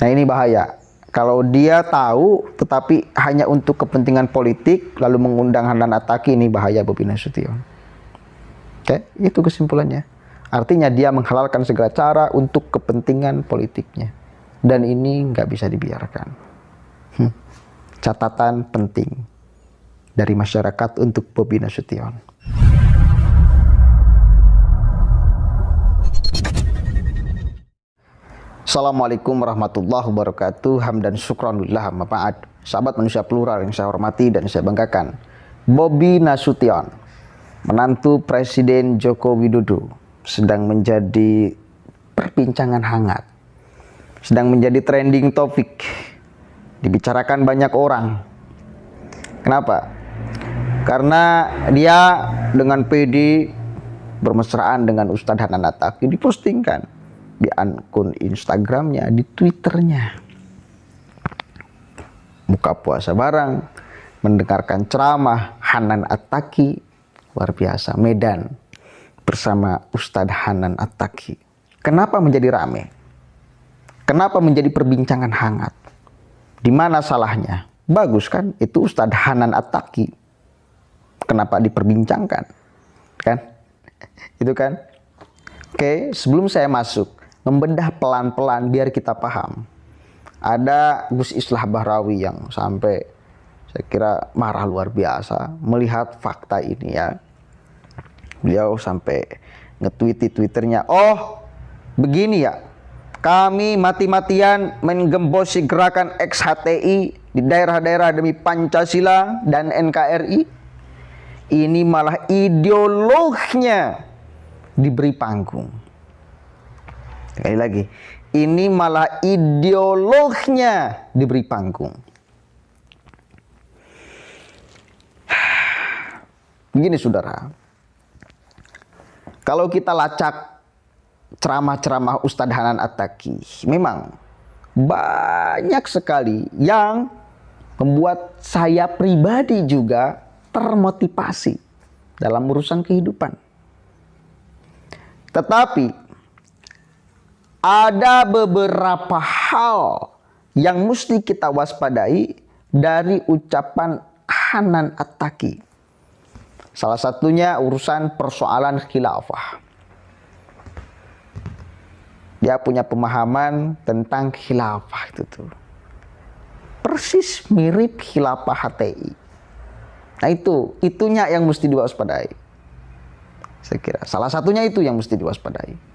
Nah ini bahaya. Kalau dia tahu tetapi hanya untuk kepentingan politik lalu mengundang Hanan Attaqi, ini bahaya Bobi Nasution. Oke, itu kesimpulannya. Artinya dia menghalalkan segala cara untuk kepentingan politiknya. Dan ini nggak bisa dibiarkan. Catatan penting dari masyarakat untuk Bobi Nasution. Assalamualaikum warahmatullahi wabarakatuh. Hamdan syukranulillah, ma'ad. Sahabat manusia plural yang saya hormati dan saya banggakan, Bobi Nasution, menantu Presiden Joko Widodo, sedang menjadi perbincangan hangat, sedang menjadi trending topik, dibicarakan banyak orang. Kenapa? Karena dia dengan PD bermesraan dengan Ustadz Hanan Attaqi, dipostingkan di akun Instagramnya, di Twitternya. Buka puasa bareng, mendengarkan ceramah Hanan Attaqi, luar biasa. Medan bersama Ustadz Hanan Attaqi. Kenapa menjadi rame? Kenapa menjadi perbincangan hangat? Di mana salahnya? Bagus kan? Itu Ustadz Hanan Attaqi. Kenapa diperbincangkan? Kan? Itu kan? Oke, sebelum saya masuk, membedah pelan-pelan biar kita paham. Ada Gus Islah Bahrawi yang sampai saya kira marah luar biasa melihat fakta ini ya. Beliau sampai nge-tweet di Twitternya, "Oh, begini ya. Kami mati-matian menggembosi gerakan XHTI di daerah-daerah demi Pancasila dan NKRI. Ini malah ideolognya diberi panggung." Sekali lagi, ini malah ideolognya diberi panggung. Begini saudara, kalau kita lacak ceramah-ceramah Ustadz Hanan Attaqi, memang banyak sekali yang membuat saya pribadi juga termotivasi dalam urusan kehidupan. Tetapi ada beberapa hal yang mesti kita waspadai dari ucapan Hanan Attaqi. Salah satunya urusan persoalan khilafah. Dia punya pemahaman tentang khilafah itu tuh. Persis mirip khilafah HTI. Nah itunya yang mesti diwaspadai. Saya kira salah satunya itu yang mesti diwaspadai.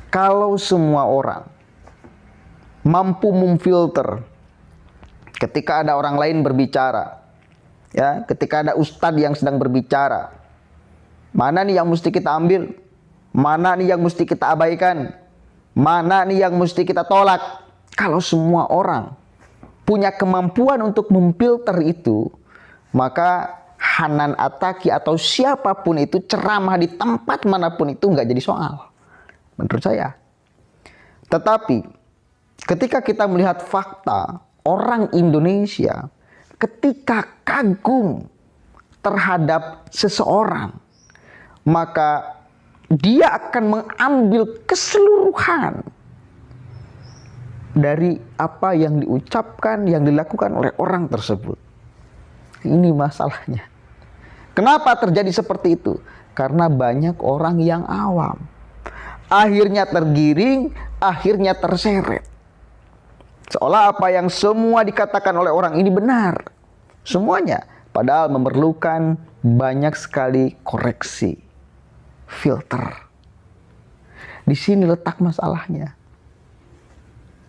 Kalau semua orang mampu memfilter ketika ada orang lain berbicara, ya, ketika ada ustadz yang sedang berbicara, mana nih yang mesti kita ambil, mana nih yang mesti kita abaikan, mana nih yang mesti kita tolak. Kalau semua orang punya kemampuan untuk memfilter itu, maka Hanan Attaqi atau siapapun itu ceramah di tempat manapun itu nggak jadi soal. Menurut saya. Tetapi ketika kita melihat fakta, orang Indonesia ketika kagum terhadap seseorang, maka dia akan mengambil keseluruhan dari apa yang diucapkan, yang dilakukan oleh orang tersebut. Ini masalahnya. Kenapa terjadi seperti itu? Karena banyak orang yang awam. Akhirnya tergiring, akhirnya terseret. Seolah apa yang semua dikatakan oleh orang ini benar. Semuanya. Padahal memerlukan banyak sekali koreksi. Filter. Di sini letak masalahnya.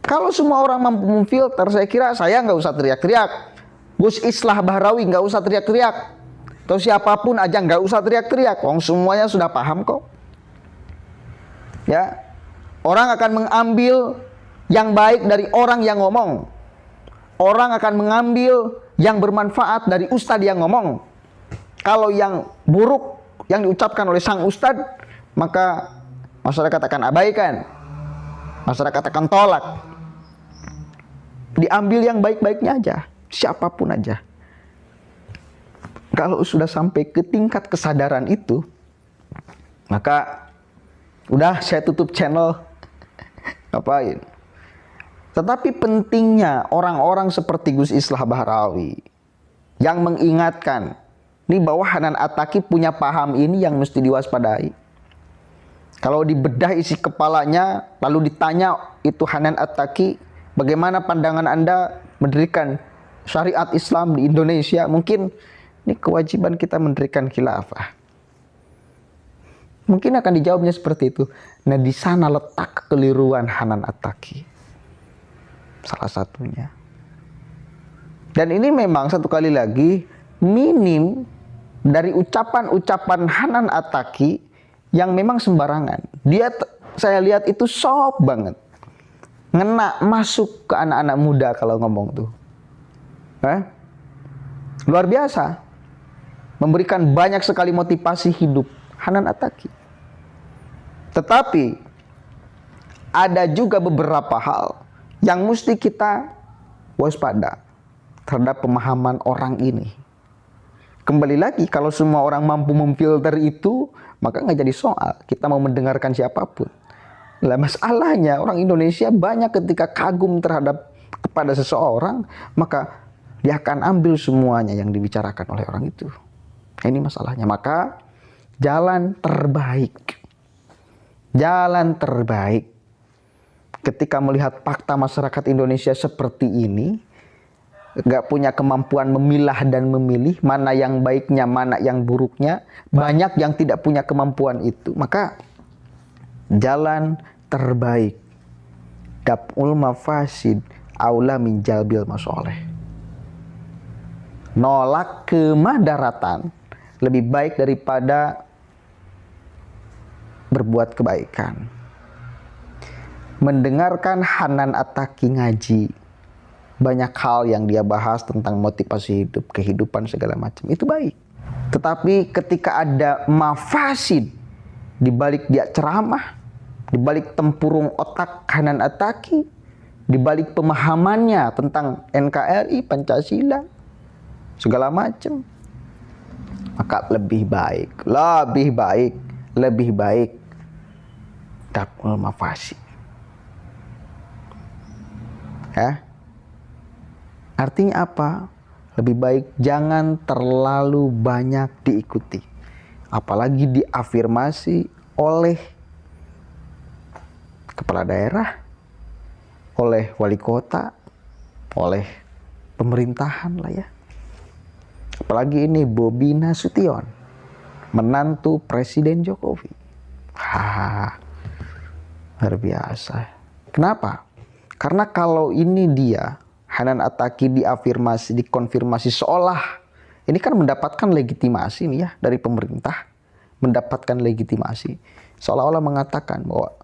Kalau semua orang mampu memfilter, saya kira saya nggak usah teriak-teriak. Gus Islah Bahrawi nggak usah teriak-teriak. Atau siapapun aja nggak usah teriak-teriak. Wong semuanya sudah paham kok. Ya, orang akan mengambil yang baik dari orang yang ngomong. Orang akan mengambil yang bermanfaat dari ustadz yang ngomong. Kalau yang buruk yang diucapkan oleh sang ustadz, maka masyarakat akan abaikan. Masyarakat akan tolak. Diambil yang baik-baiknya aja, siapapun aja. Kalau sudah sampai ke tingkat kesadaran itu, maka udah saya tutup channel. Ngapain? Tetapi pentingnya orang-orang seperti Gus Islah Bahrawi yang mengingatkan nih bahwa Hanan Attaqi punya paham ini yang mesti diwaspadai. Kalau dibedah isi kepalanya lalu ditanya itu Hanan Attaqi, bagaimana pandangan Anda mendirikan syariat Islam di Indonesia? Mungkin ini kewajiban kita mendirikan khilafah. Mungkin akan dijawabnya seperti itu. Nah, di sana letak kekeliruan Hanan Attaqi. Salah satunya. Dan ini memang satu kali lagi minim dari ucapan-ucapan Hanan Attaqi yang memang sembarangan. Dia saya lihat itu soft banget. Ngena masuk ke anak-anak muda kalau ngomong tuh. Luar biasa. Memberikan banyak sekali motivasi hidup Hanan Attaqi. Tetapi ada juga beberapa hal yang mesti kita waspada terhadap pemahaman orang ini. Kembali lagi, kalau semua orang mampu memfilter itu, maka nggak jadi soal. Kita mau mendengarkan siapapun. Lah masalahnya orang Indonesia banyak ketika kagum kepada seseorang, maka dia akan ambil semuanya yang dibicarakan oleh orang itu. Ini masalahnya. Maka jalan terbaik ketika melihat fakta masyarakat Indonesia seperti ini, nggak punya kemampuan memilah dan memilih mana yang baiknya, mana yang buruknya, banyak yang tidak punya kemampuan itu, maka jalan terbaik daf'ul mafasid aula min jalbil masoleh. Nolak kemadaratan lebih baik daripada berbuat kebaikan. Mendengarkan Hanan Attaqi ngaji, banyak hal yang dia bahas tentang motivasi hidup, kehidupan segala macam, itu baik. Tetapi ketika ada mafasid di balik dia ceramah, di balik tempurung otak Hanan Attaqi, di balik pemahamannya tentang NKRI, Pancasila, segala macam, maka lebih baik daf'ul mafasid. Ya. Artinya apa? Lebih baik jangan terlalu banyak diikuti. Apalagi diafirmasi oleh kepala daerah, oleh wali kota, oleh pemerintahan lah ya. Apalagi ini Bobi Nasution, menantu Presiden Jokowi. Luar biasa. Kenapa? Karena kalau ini dia, Hanan Attaqi diafirmasi, dikonfirmasi seolah ini kan mendapatkan legitimasi nih ya dari pemerintah, mendapatkan legitimasi, seolah-olah mengatakan bahwa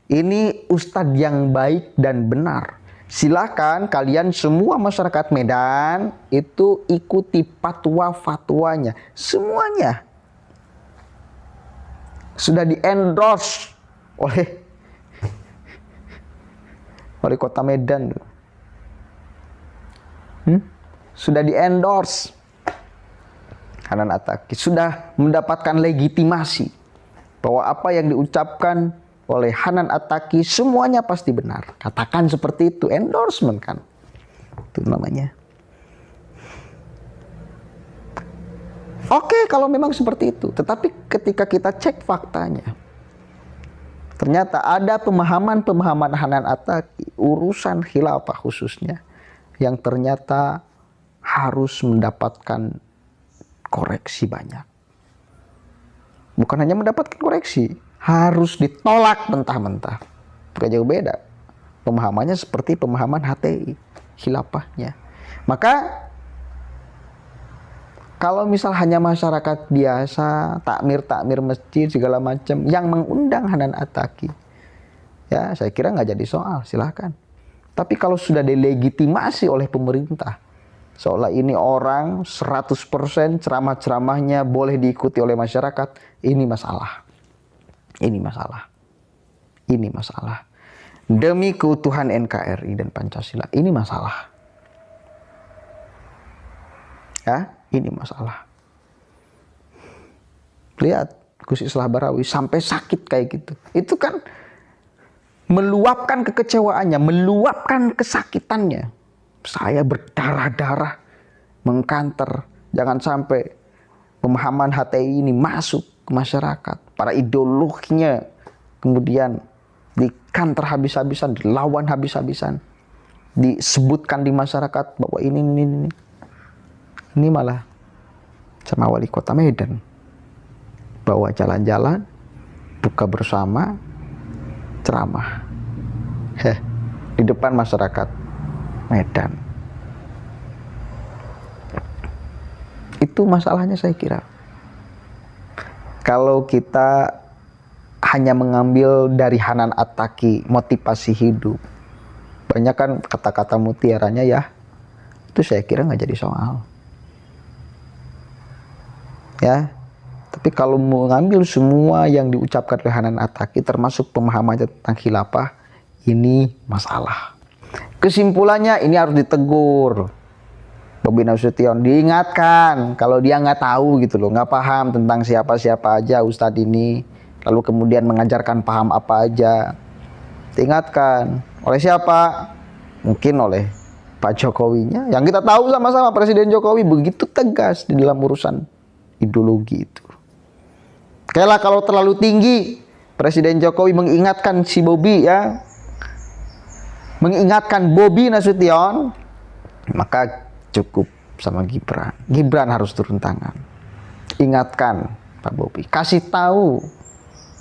ini ustadz yang baik dan benar. Silakan kalian semua masyarakat Medan itu ikuti fatwa-fatwanya, semuanya sudah di-endorse oleh wali kota Medan, sudah di-endorse. Hanan Attaqi sudah mendapatkan legitimasi bahwa apa yang diucapkan oleh Hanan Attaqi semuanya pasti benar. Katakan seperti itu, endorsement kan, itu namanya. Oke, kalau memang seperti itu. Tetapi ketika kita cek faktanya, ternyata ada pemahaman-pemahaman Hanan Attaqi, urusan khilafah khususnya, yang ternyata harus mendapatkan koreksi banyak. Bukan hanya mendapatkan koreksi, harus ditolak mentah-mentah. Bukan jauh beda. Pemahamannya seperti pemahaman HTI, khilafahnya. Maka kalau misal hanya masyarakat biasa, takmir masjid segala macam yang mengundang Hanan Attaqi, ya saya kira nggak jadi soal, silahkan. Tapi kalau sudah dilegitimasi oleh pemerintah, seolah ini orang 100% ceramah-ceramahnya boleh diikuti oleh masyarakat, ini masalah. Ini masalah. Ini masalah. Demi keutuhan NKRI dan Pancasila, ini masalah. Ya, ini masalah. Lihat Gus Islah Bahrawi sampai sakit kayak gitu. Itu kan meluapkan kekecewaannya, meluapkan kesakitannya. Saya berdarah-darah, mengkanter. Jangan sampai pemahaman HTI ini masuk ke masyarakat. Para ideologinya kemudian dikanter habis-habisan, dilawan habis-habisan. Disebutkan di masyarakat bahwa ini. Ini malah sama wali kota Medan. Bawa jalan-jalan, buka bersama, ceramah. Di depan masyarakat Medan. Itu masalahnya saya kira. Kalau kita hanya mengambil dari Hanan At-Taqi motivasi hidup, banyak kan kata-kata mutiaranya ya, itu saya kira nggak jadi soal. Ya, tapi kalau mengambil semua yang diucapkan oleh Hanan At-Taqi, termasuk pemahamannya tentang khilafah, ini masalah. Kesimpulannya ini harus ditegur. Bobi Nasution diingatkan kalau dia nggak tahu gitu loh, nggak paham tentang siapa-siapa aja Ustadz ini, lalu kemudian mengajarkan paham apa aja. Diingatkan oleh siapa? Mungkin oleh Pak Jokowinya. Yang kita tahu sama-sama Presiden Jokowi begitu tegas di dalam urusan ideologi itu. Kayaklah kalau terlalu tinggi, Presiden Jokowi mengingatkan si Bobi ya, mengingatkan Bobi Nasution, maka cukup sama Gibran. Gibran harus turun tangan. Ingatkan Pak Bobi, kasih tahu.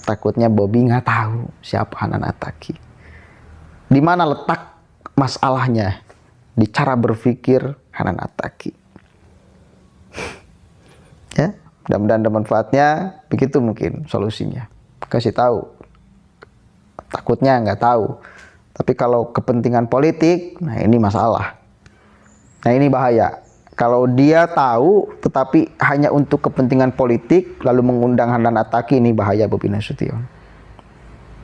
Takutnya Bobi nggak tahu siapa Hanan At-Taqi. Di mana letak masalahnya? Di cara berpikir Hanan At-Taqi. Ya, mudah-mudahan ada manfaatnya. Begitu mungkin solusinya. Kasih tahu. Takutnya nggak tahu. Tapi kalau kepentingan politik, nah ini masalah. Nah ini bahaya. Kalau dia tahu tetapi hanya untuk kepentingan politik lalu mengundang Hanan At-Taqi, ini bahaya Bobi Nasution.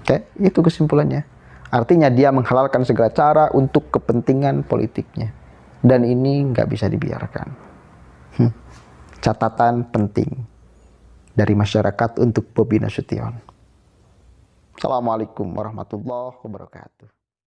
Oke, itu kesimpulannya. Artinya dia menghalalkan segala cara untuk kepentingan politiknya. Dan ini nggak bisa dibiarkan. Catatan penting dari masyarakat untuk Bobi Nasution. Assalamualaikum warahmatullahi wabarakatuh.